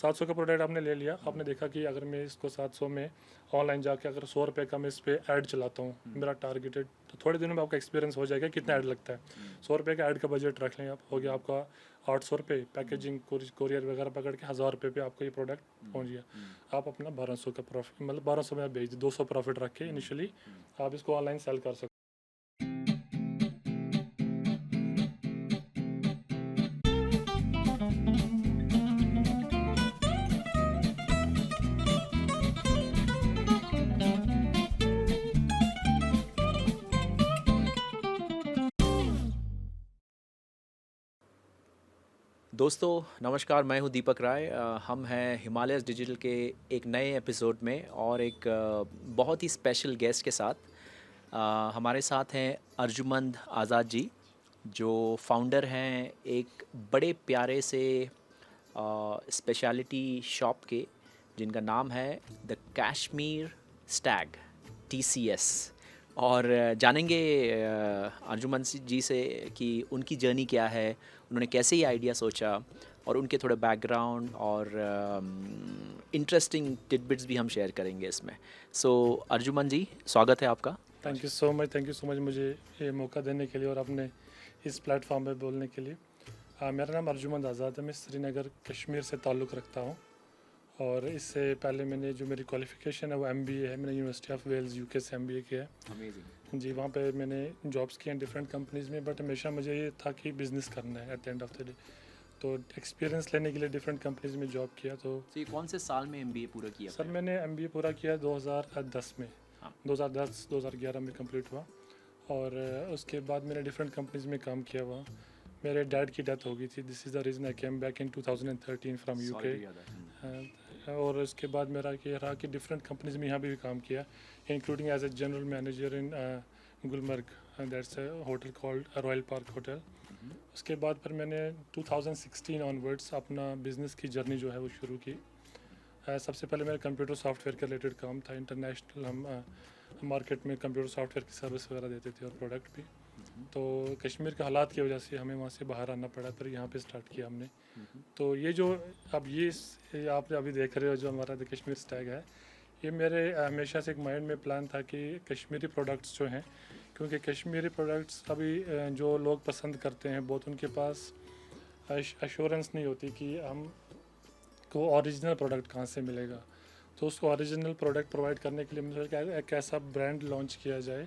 700 का प्रोडक्ट आपने ले लिया, आपने देखा कि अगर मैं इसको 700 में ऑनलाइन जाके अगर 100 रुपये का मैं इस पर ऐड चलाता हूँ, मेरा टारगेटेड, तो थोड़े दिनों में आपका एक्सपीरियंस हो जाएगा कितना ऐड लगता है। 100 रुपये का ऐड का बजट रख लें आप, हो गया आपका 800 रुपये, पैकेजिंग कोरियर वगैरह पकड़ के 1000 रुपये पे आपको ये प्रोडक्ट पहुँच गया। आप अपना 1200 का प्रॉफिट, मतलब 1200 में आप भेज 200 प्रॉफिट रख के इनिशियली आप इसको ऑनलाइन सेल कर सकते। दोस्तों नमस्कार, मैं हूं दीपक राय। हम हैं हिमालयस डिजिटल के एक नए एपिसोड में और एक बहुत ही स्पेशल गेस्ट के साथ। हमारे साथ हैं अर्जुमंद आज़ाद जी, जो फाउंडर हैं एक बड़े प्यारे से स्पेशलिटी शॉप के, जिनका नाम है द कश्मीर स्टैग, TCS। और जानेंगे अर्जुमंद जी से कि उनकी जर्नी क्या है, उन्होंने कैसे ये आइडिया सोचा, और उनके थोड़े बैकग्राउंड और इंटरेस्टिंग टिडबिट्स भी हम शेयर करेंगे इसमें। सो अर्जुमंद जी, स्वागत है आपका। थैंक यू सो मच मुझे ये मौका देने के लिए और अपने इस प्लेटफॉर्म पे बोलने के लिए। मेरा नाम अर्जुमंद आज़ाद है, मैं श्रीनगर कश्मीर से ताल्लुक़ रखता हूँ। और इससे पहले मैंने जो मेरी क्वालिफ़िकेशन है वो MBA है, मैंने यूनिवर्सिटी ऑफ वेल्स UK से MBA किया है। अमेजिंग। जी, वहाँ पे मैंने जॉब्स किए हैं डिफरेंट कंपनीज़ में, बट हमेशा मुझे ये था कि बिज़नेस करना है at the end of the day. तो एक्सपीरियंस लेने के लिए डिफरेंट कंपनीज़ में जॉब किया। तो ये कौन से साल में MBA पूरा किया? सर मैंने MBA पूरा किया 2010 में। हाँ। 2010-2011 में कंप्लीट हुआ। और उसके बाद मैंने डिफरेंट कंपनीज़ में काम किया हुआ। मेरे डैड की डेथ हो गई थी, this is the reason I came back in 2013 from UK। और उसके बाद मेरा ये रहा कि डिफरेंट कंपनीज़ में यहाँ भी काम किया, including as a general manager in Gulmarg, that's a hotel called royal park hotel. उसके बाद फिर मैंने 2016 ऑनवर्ड्स अपना बिज़नेस की जर्नी जो है वो शुरू की। सबसे पहले मेरा कंप्यूटर सॉफ्टवेयर के रिलेटेड काम था। इंटरनेशनल हम मार्केट में कंप्यूटर सॉफ्टवेयर की सर्विस वगैरह देते थे और प्रोडक्ट भी। तो कश्मीर के हालात की वजह से हमें वहाँ से बाहर आना पड़ा, फिर यहाँ पे स्टार्ट किया हमने। तो ये जो अब ये आप अभी देख रहे हो जो हमारा द कश्मीर स्टैग है, ये मेरे हमेशा से एक माइंड में प्लान था कि कश्मीरी प्रोडक्ट्स जो हैं, क्योंकि कश्मीरी प्रोडक्ट्स अभी जो लोग पसंद करते हैं बहुत, उनके पास एश्योरेंस नहीं होती कि हम को ओरिजिनल प्रोडक्ट कहाँ से मिलेगा। तो उसको ओरिजिनल प्रोडक्ट प्रोवाइड करने के लिए मुझे एक ऐसा ब्रांड लॉन्च किया जाए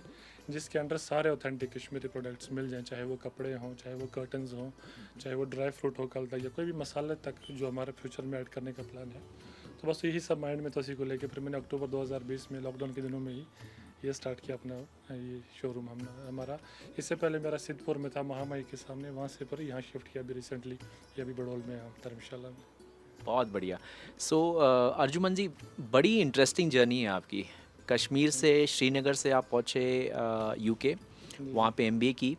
जिसके अंडर सारे ऑथेंटिक कश्मीरी प्रोडक्ट्स मिल जाएं, चाहे वो कपड़े हों, चाहे वो कर्टन्स हों, चाहे वो ड्राई फ्रूट हो कल तक, या कोई भी मसाले तक जो हमारे फ्यूचर में ऐड करने का प्लान है। तो बस यही सब माइंड में तो उसी को लेके फिर मैंने अक्टूबर 2020 में लॉकडाउन के दिनों में ही ये स्टार्ट किया अपना ये शोरूम हमारा। इससे पहले मेरा सिद्धपुर में था, महामाई के सामने, वहाँ से पर यहाँ शिफ्ट किया अभी रिसेंटली, ये अभी बड़ौल में हम धर्मशाला में। बहुत बढ़िया। सो अर्जुमंद जी, बड़ी इंटरेस्टिंग जर्नी है आपकी। कश्मीर से, श्रीनगर से आप पहुँचे UK, वहाँ पे MBA की,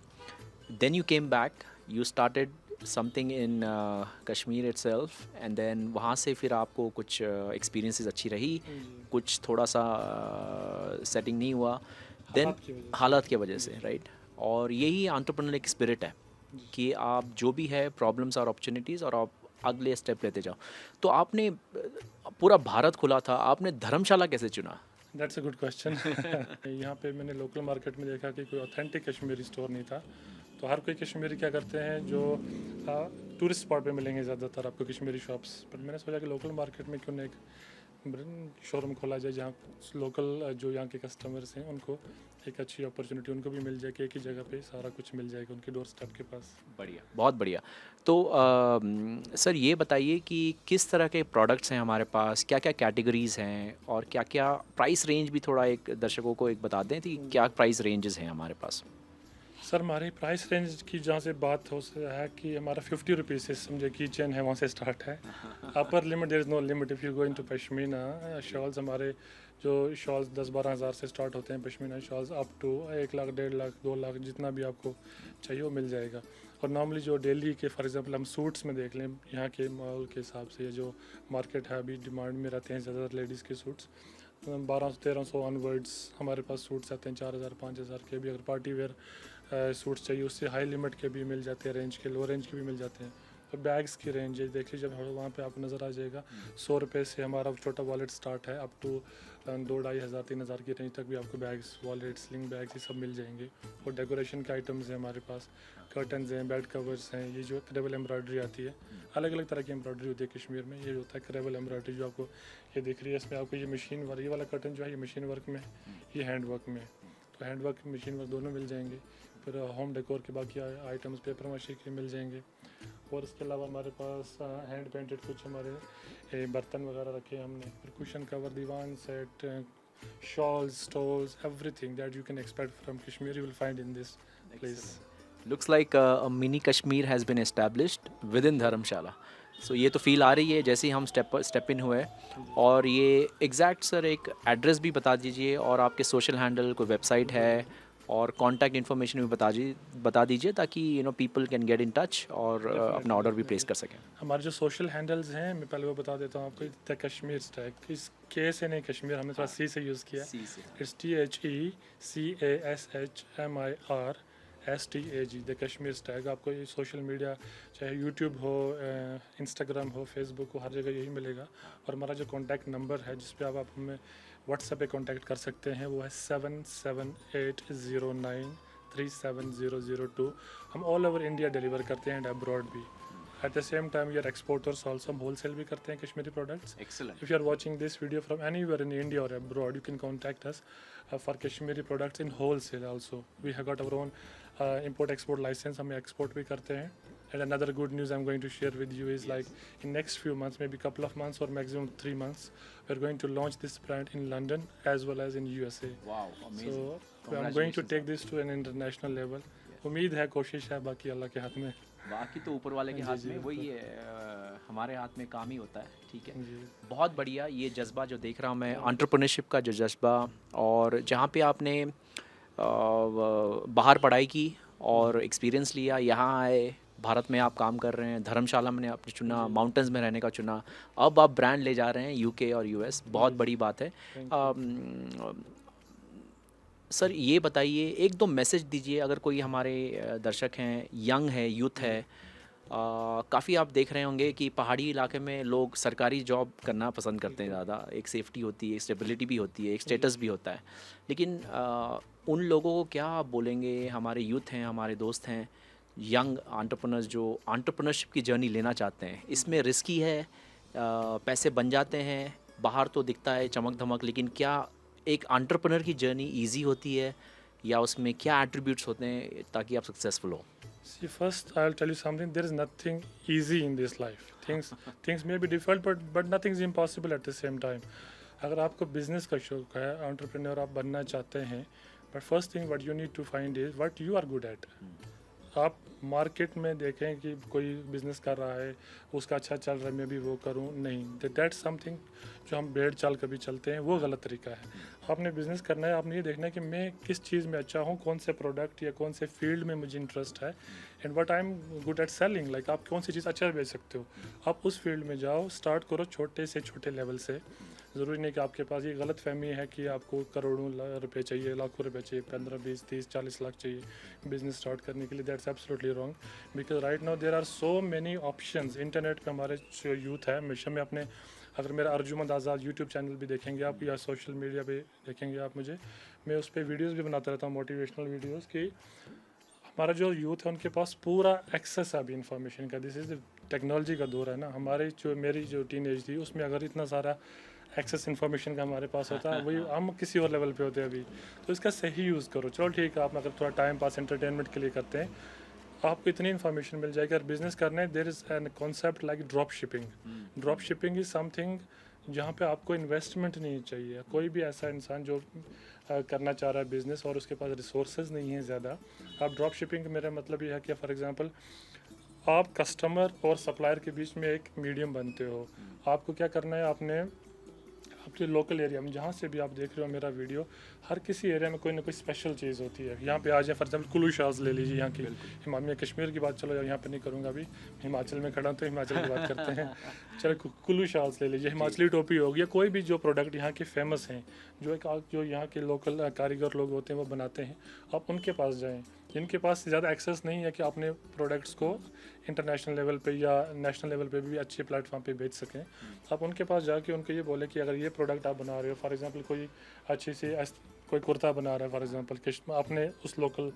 then you came back, you started something in Kashmir itself, and then वहाँ से फिर आपको कुछ एक्सपीरियंसेस अच्छी रही, कुछ थोड़ा सा सेटिंग नहीं हुआ, देन हालात की वजह से, राइट। और यही एंटरप्रेन्योर स्पिरिट है कि आप जो भी है प्रॉब्लम्स और अपॉर्चुनिटीज़, और आप अगले स्टेप लेते जाओ। तो आपने पूरा भारत खुला था, आपने धर्मशाला कैसे चुना? That's a good question. यहाँ पे मैंने लोकल मार्केट में देखा कि कोई ऑथेंटिक कश्मीरी स्टोर नहीं था। तो हर कोई कश्मीरी क्या करते हैं, जो टूरिस्ट स्पॉट पे मिलेंगे ज़्यादातर आपको कश्मीरी शॉप्स, पर मैंने सोचा कि लोकल मार्केट में क्यों ना एक शोरूम खोला जाए जहाँ लोकल जो यहाँ के कस्टमर्स हैं उनको एक अच्छी अपॉर्चुनिटी उनको भी मिल जाए कि एक ही जगह पे सारा कुछ मिल जाएगा उनके डोर स्टेप के पास। बढ़िया, बहुत बढ़िया। तो सर ये बताइए कि किस तरह के प्रोडक्ट्स हैं हमारे पास, क्या क्या कैटेगरीज़ हैं, और क्या क्या प्राइस रेंज भी थोड़ा एक दर्शकों को एक बता दें कि क्या प्राइस रेंजेस हैं हमारे पास। सर हमारी प्राइस रेंज की जहाँ से बात हो है कि हमारा 50 रुपीज़ से समझे की चेन है वहाँ से स्टार्ट है। Upper limit there is no limit if you go into pashmina shawls. हमारे जो शॉल्स 10-12 हज़ार से स्टार्ट होते हैं pashmina shawls, up to 1 lakh, 1.5 lakh, 2 lakh, जितना भी आपको चाहिए वो मिल जाएगा। और नॉर्मली जो डेली के फॉर एग्जांपल हम सूट्स में देख लें, यहाँ के माहौल के हिसाब से जो मार्केट है अभी डिमांड में रहते हैं ज़्यादातर लेडीज़ के सूट्स, 1200-1300 ऑनवर्ड्स हमारे पास सूट्स आते हैं, 4000-5000 के भी। अगर पार्टी वेयर सूट्स चाहिए उससे हाई लिमिट के भी मिल जाते हैं, रेंज के, लो रेंज के भी मिल जाते हैं। और बैग्स की रेंज है, देखिए जब वहाँ पे आपको नज़र आ जाएगा 100 रुपये से हमारा छोटा वॉलेट स्टार्ट है, अप टू 2-2,500-3,000 की रेंज तक भी आपको बैग्स, वॉलेट, स्लिंग बैग्स ये सब मिल जाएंगे। और डेकोरेशन के आइटम्स हैं हमारे पास, कर्टन्स हैं, बेड कवर्स हैं, ये जो क्रेवल एम्ब्रॉयडरी आती है, अलग अलग तरह की एम्ब्रॉयडरी होती है कश्मीर में। ये होता है क्रेवल एम्ब्रॉयडरी जो आपको ये दिख रही है, इसमें आपको ये मशीन वर्क, ये वाला कर्टन जो है ये मशीन वर्क में, ये हैंड वर्क में, तो हैंड वर्क मशीन वर्क दोनों मिल जाएंगे। फिर होम डेकोर के बाकी आइटम्स पेपर माशी के मिल जाएंगे। और इसके अलावा हमारे पास हैंड पेंटेड कुछ हमारे बर्तन वगैरह रखे हैं हमने, फिर cushion cover, Diwan set, shawls, stoles, everything that you can expect from Kashmir you will find in this place. Looks like a mini Kashmir has been established within Dharamshala. So ये तो फील आ रही है जैसे ही हम step in हुए। और ये exact sir एक एड्रेस भी बता दीजिए, और आपके सोशल हैंडल, कोई वेबसाइट है और कॉन्टैक्ट इन्फॉर्मेशन भी बता दीजिए ताकि people can get in touch और अपना ऑर्डर भी प्लेस कर सकें। हमारे जो सोशल हैंडल्स हैं मैं पहले वो बता देता हूँ आपको। द कश्मीर स्टैग, इस के से नहीं कश्मीर, हमने थोड़ा सी से यूज़ किया। It's THECASHMIRSTAG, the Kashmir Stag. आपको ये सोशल मीडिया चाहे यूट्यूब हो, इंस्टाग्राम हो, फेसबुक हो, हर जगह यही मिलेगा। और हमारा जो कॉन्टैक्ट नंबर है जिस पे आप हमें व्हाट्सएप पे कांटेक्ट कर सकते हैं वो है 7780937002। हम ऑल ओवर इंडिया डिलीवर करते हैं एंड अब्रॉड भी। At the same time we are exporters also, हम होलसेल भी करते हैं Kashmiri products. Excellent. If you are watching this video from anywhere in India और abroad, you can contact us for Kashmiri products in wholesale also. We have got our own import export license, हम export भी करते हैं। And another good news I'm going to share with you is like in next few months, maybe couple of months or maximum 3 months, we're going to launch this brand in London as well as in USA. Wow, amazing. So I'm going to take this to an international level. उम्मीद है, कोशिश है, बाकी अल्लाह के हाथ में। बाकी तो ऊपर वाले के हाथ में, वही हमारे हाथ में काम ही होता है। ठीक है, बहुत बढ़िया। ये जज्बा जो देख रहा हूँ मैं, एंटरप्रेन्योरशिप का जो जज्बा, और जहाँ पे आपने बाहर पढ़ाई की और एक्सपीरियंस लिया, यहाँ आए, भारत में आप काम कर रहे हैं, धर्मशाला में आपने चुना, माउंटेन्स में रहने का चुना, अब आप ब्रांड ले जा रहे हैं यूके और यूएस, बहुत बड़ी बात है। सर ये बताइए, एक दो मैसेज दीजिए अगर कोई हमारे दर्शक हैं, यंग है, यूथ है। काफ़ी आप देख रहे होंगे कि पहाड़ी इलाके में लोग सरकारी जॉब करना पसंद करते हैं ज़्यादा, एक सेफ्टी होती है, एक स्टेबिलिटी भी होती है, एक स्टेटस भी होता है। लेकिन उन लोगों को क्या आप बोलेंगे, हमारे यूथ हैं, हमारे दोस्त हैं, यंग एंटरप्रेन्योर्स जो एंटरप्रेन्योरशिप की जर्नी लेना चाहते हैं, इसमें रिस्की है, पैसे बन जाते हैं, बाहर तो दिखता है चमक धमक, लेकिन क्या एक एंटरप्रेन्योर की जर्नी इजी होती है, या उसमें क्या एट्रीब्यूट्स होते हैं ताकि आप सक्सेसफुल हो? See, first I'll tell you something. There is nothing easy in this life. Things may be difficult, but nothing is impossible at the same time. अगर आपको बिजनेस का शौक है, एंटरप्रेन्योर आप बनना चाहते हैं, but first thing what you need to find is what you are good at. आप मार्केट में देखें कि कोई बिज़नेस कर रहा है, उसका अच्छा चल रहा है, मैं भी वो करूं, नहीं, दैट्स समथिंग जो हम भेड़ चाल कभी चलते हैं, वो गलत तरीका है। आपने बिज़नेस करना है, आपने ये देखना है कि मैं किस चीज़ में अच्छा हूँ, कौन से प्रोडक्ट या कौन से फील्ड में मुझे इंटरेस्ट है, and what I am good at selling. Like आप कौन सी चीज़ अच्छा बेच सकते हो, आप उस फील्ड में जाओ, स्टार्ट करो छोटे से छोटे लेवल से। ज़रूरी नहीं कि आपके पास ये गलत फहमी है कि आपको करोड़ों रुपए चाहिए, लाखों रुपए चाहिए, 15, 20, 30, 40 लाख चाहिए बिज़नेस स्टार्ट करने के लिए। That's absolutely wrong, because right now there are so many options. Internet पे हमारे जो यूथ है, हमेशा में अपने, अगर मेरा अर्जुमंद आज़ाद यूट्यूब चैनल भी देखेंगे आप, या सोशल मीडिया पे देखेंगे आप मुझे, मैं उस पर वीडियोज़ भी बनाता रहता हूँ, मोटिवेशनल वीडियोज़ की। हमारा जो यूथ है उनके पास पूरा एक्सेस है अभी इन्फॉर्मेशन का। दिस इज़ टेक्नोलॉजी का दौर है ना। हमारी जो मेरी जो टीन एज थी उसमें अगर इतना सारा एक्सेस इन्फॉर्मेशन का हमारे पास होता है, वही हम किसी और लेवल पे होते हैं अभी। तो इसका सही यूज़ करो। चलो ठीक है, आप अगर थोड़ा टाइम पास एंटरटेनमेंट के लिए करते हैं, आपको इतनी इन्फॉर्मेशन मिल जाएगी। अगर बिजनेस करना है, there is an concept like drop shipping. Drop shipping is something जहाँ पे आपको इन्वेस्टमेंट नहीं चाहिए। कोई भी ऐसा इंसान जो करना चाह रहा है बिज़नेस और उसके पास रिसोर्सेज नहीं है ज़्यादा, आप ड्रॉप शिपिंग, मेरा मतलब ये है कि फॉर एग्जांपल आप कस्टमर और सप्लायर के बीच में एक मीडियम बनते हो। आपको क्या करना है, आपने आपके लोकल एरिया में जहाँ से भी आप देख रहे हो मेरा वीडियो, हर किसी एरिया में कोई ना कोई स्पेशल चीज़ होती है। यहाँ पे आ जाए, फॉर एग्जांपल कुल्लू शाल्स ले लीजिए, यहाँ की मैं कश्मीर की बात, चलो यहाँ पे नहीं करूँगा, अभी हिमाचल में खड़ा हूँ तो हिमाचल की बात करते हैं। चलो कुल्लू शाल्स ले लीजिए, हिमाचली टोपी हो गया, कोई भी जो प्रोडक्ट यहाँ के फेमस हैं, जो यहाँ के लोकल कारीगर लोग होते हैं वो बनाते हैं, आप उनके पास जाएँ, जिनके पास ज़्यादा एक्सेस नहीं है कि अपने प्रोडक्ट्स को इंटरनेशनल लेवल पे या नेशनल लेवल पे भी अच्छे प्लेटफॉर्म पे बेच सकें, आप उनके पास जाके उनको ये बोले कि अगर ये प्रोडक्ट आप बना रहे हो, फॉर एग्जांपल कोई अच्छी सी कोई कुर्ता बना रहा है फॉर एग्जांपल आपने उस लोकल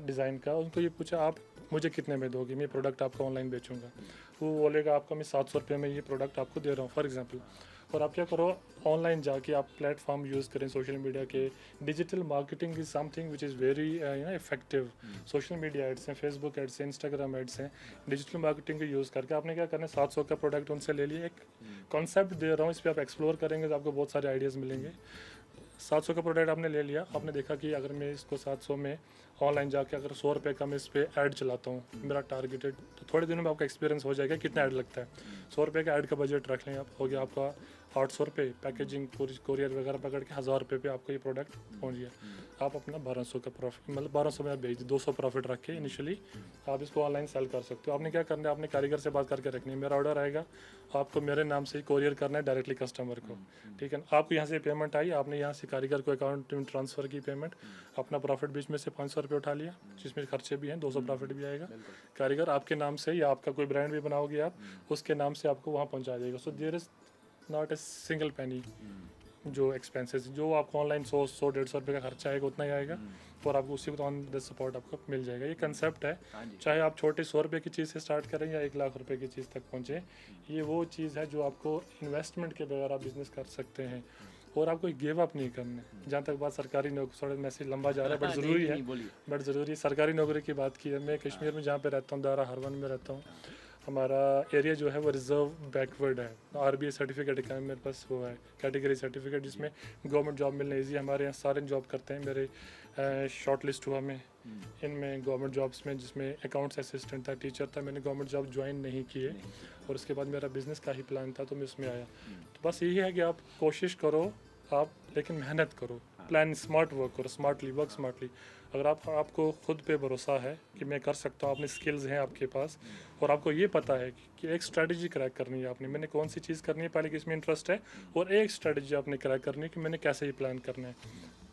डिज़ाइन का, उनको ये पूछा आप मुझे कितने में दोगे, मैं प्रोडक्ट आपका ऑनलाइन बेचूंगा, वो बोलेगा आपका मैं 700 रुपये में ये प्रोडक्ट आपको दे रहा हूँ फॉर एग्जांपल। और आप क्या करो, ऑनलाइन जाके आप प्लेटफॉर्म यूज़ करें सोशल मीडिया के। Digital marketing is something which is very effective. Social media ads हैं, फेसबुक एड्स हैं, इंस्टाग्राम एड्स हैं, डिजिटल मार्केटिंग को यूज़ करके आपने क्या करना है, 700 का प्रोडक्ट उनसे ले लिए। एक कॉन्सेप्ट दे रहा हूँ, इस पर आप एक्सप्लोर करेंगे तो आपको बहुत सारे आइडियाज़ मिलेंगे। 700 का प्रोडक्ट आपने ले लिया, आपने देखा कि अगर मैं इसको 700 में ऑनलाइन जाके अगर 100 रुपये का मैं इस पर ऐड चलाता हूँ, मेरा टारगेटेड, तो थोड़े दिनों में आपका एक्सपीरियंस हो जाएगा कितना ऐड लगता है। 100 रुपये का ऐड का बजट रख लें आप, हो गया आपका 800 रुपये, पैकेजिंग कोरियर वगैरह पकड़ के 1000 रुपये पे आपको ये प्रोडक्ट पहुँच गया। आप अपना 1200 का प्रॉफिट, मतलब 1200 में आप बेच 200 प्रॉफिट रख के इनिशियली आप इसको ऑनलाइन सेल कर सकते हो। आपने क्या करना है, आपने कारीगर से बात करके रखनी है, मेरा ऑर्डर आएगा, आपको मेरे नाम से ही कोरियर करना है डायरेक्टली कस्टमर को, ठीक है। आपको यहाँ से पेमेंट आई, आपने यहाँ से कारीगर को अकाउंट में ट्रांसफ़र की पेमेंट, अपना प्रॉफिट बीच में से 500 रुपये उठा लिया, जिसमें खर्चे भी हैं, 200 प्रॉफिट भी आएगा। कारीगर आपके नाम से या आपका कोई ब्रांड भी बनाओगे आप, उसके नाम से आपको वहाँ पहुँचा देगा। So there is not a single penny जो एक्सपेंसेस जो आपको ऑनलाइन 100-150 रुपये का खर्चा आएगा उतना ही आएगा, और आपको उसी को ऑन द सपोर्ट आपको मिल जाएगा। ये कंसेप्ट है, चाहे आप छोटे 100 रुपये की चीज़ से स्टार्ट करें या 1 लाख रुपए की चीज़ तक पहुँचे, ये वो चीज़ है जो आपको इन्वेस्टमेंट के बगैर आप बिज़नेस कर सकते हैं, और आपको गिव अप नहीं करना है। जहाँ तक बात सरकारी नौकरी, थोड़ा मैसेज लंबा जा रहा है बट ज़रूरी है, बट ज़रूरी सरकारी नौकरी की बात की है। मैं कश्मीर में जहाँ पे रहता हूँ, दारा हरवन में रहता हूँ, हमारा एरिया जो है वो रिजर्व बैकवर्ड है। RBI सर्टिफिकेट है मेरे पास, वो है कैटेगरी सर्टिफिकेट, जिसमें गवर्नमेंट जॉब मिलना ईजी। हमारे यहाँ सारे जॉब करते हैं, मेरे शॉर्ट लिस्ट हुआ मैं इनमें गवर्नमेंट जॉब्स में, जिसमें अकाउंट्स असिस्टेंट था, टीचर था। मैंने गवर्नमेंट जॉब ज्वाइन नहीं किए, और उसके बाद मेरा बिज़नेस का ही प्लान था तो मैं उसमें आया। तो बस यही है कि आप कोशिश करो, आप लेकिन मेहनत करो, प्लान स्मार्ट वर्क करो, स्मार्टली वर्क स्मार्टली। अगर आपको खुद पे भरोसा है कि मैं कर सकता हूँ, अपने स्किल्स हैं आपके पास, और आपको ये पता है कि एक स्ट्रेटजी क्रैक करनी है आपने, मैंने कौन सी चीज़ करनी है पहले कि इसमें इंटरेस्ट है, और एक स्ट्रेटजी आपने क्रैक करनी है कि मैंने कैसे ये प्लान करना है,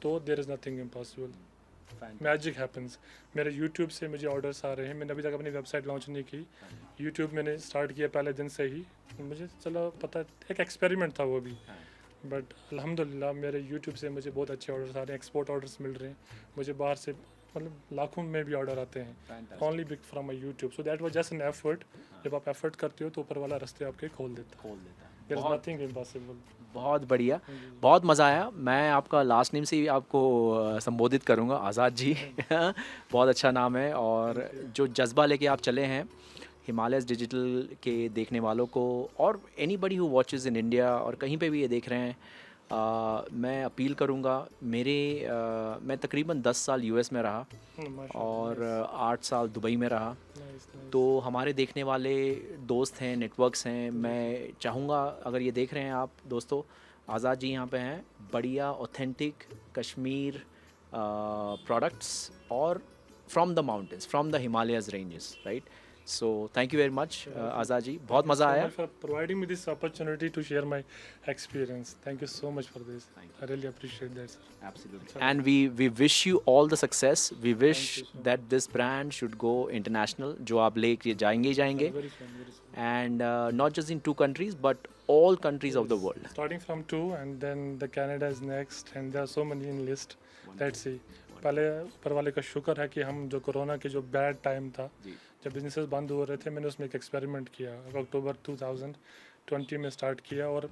तो there is nothing impossible. Magic happens. मेरे यूट्यूब से मुझे ऑर्डर्स आ रहे हैं, मैंने अभी तक अपनी वेबसाइट लॉन्च नहीं की, यूट्यूब मैंने स्टार्ट किया पहले दिन से ही, मुझे चलो पता, एक एक्सपेरिमेंट था वो भी, बट अल्हम्दुलिल्लाह मेरे यूट्यूब से मुझे बहुत अच्छे ऑर्डर्स आ रहे हैं, एक्सपोर्ट ऑर्डर्स मिल रहे हैं मुझे, बाहर से मतलब लाखों में भी ऑर्डर आते हैं, only big from my YouTube. So that was just an effort. जब आप एफर्ट करते हो तो ऊपर वाला रास्ते आपके खोल देता है, देयर इज नथिंग इम्पॉसिबल। बहुत बढ़िया, बहुत मज़ा आया। मैं आपका लास्ट नेम से ही आपको संबोधित करूंगा, आज़ाद जी। बहुत अच्छा नाम है, और जो जज्बा लेके आप चले हैं हिमालयस डिजिटल के देखने वालों को, और anybody who watches in India और कहीं पे भी ये देख रहे हैं, मैं अपील करूंगा। मैं तकरीबन 10 साल US में रहा, और 8 साल दुबई में रहा, तो हमारे देखने वाले दोस्त हैं, नेटवर्क्स हैं। मैं चाहूँगा अगर ये देख रहे हैं आप दोस्तों, आज़ाद जी यहाँ पे हैं, बढ़िया ऑथेंटिक कश्मीर प्रोडक्ट्स, और from the mountains, from the Himalayas ranges, right. So thank you very much, Azad ji. बहुत मज़ा आया। For providing me this opportunity to share my experience. Thank you so much for this. I really appreciate that, sir. Absolutely. And we wish you all the success. We wish that this brand should go international. जो आप लेके जाएंगे Very soon, very soon. and not just in 2 countries but all countries of the world. Starting from 2 and then the Canada is next, and there are so many in list. Let's see. पहले ऊपर वाले का शुक्र है कि हम जो corona के जो बैड टाइम था, जब बिजनेसेस बंद हो रहे थे, मैंने उसमें एक एक्सपेरिमेंट किया। अक्टूबर 2020 में स्टार्ट किया, और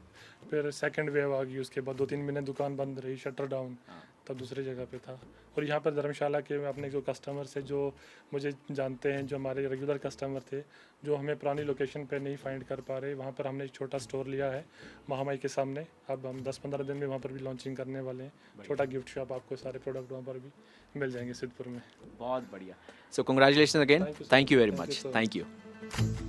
फिर सेकंड वेव आ गई, उसके बाद 2-3 महीने दुकान बंद रही, शटर डाउन, तब दूसरी जगह पे था। और यहाँ पर धर्मशाला के अपने जो कस्टमर्स हैं, जो मुझे जानते हैं, जो हमारे रेगुलर कस्टमर थे, जो हमें पुरानी लोकेशन पे नहीं फाइंड कर पा रहे, वहाँ पर हमने एक छोटा स्टोर लिया है महामाई के सामने। अब हम 10-15 दिन में वहाँ पर भी लॉन्चिंग करने वाले हैं, छोटा गिफ्ट शॉप, आपको सारे प्रोडक्ट वहाँ पर भी मिल जाएंगे सिद्धपुर में। बहुत बढ़िया। So congratulations again. Thank you very much. Thank you.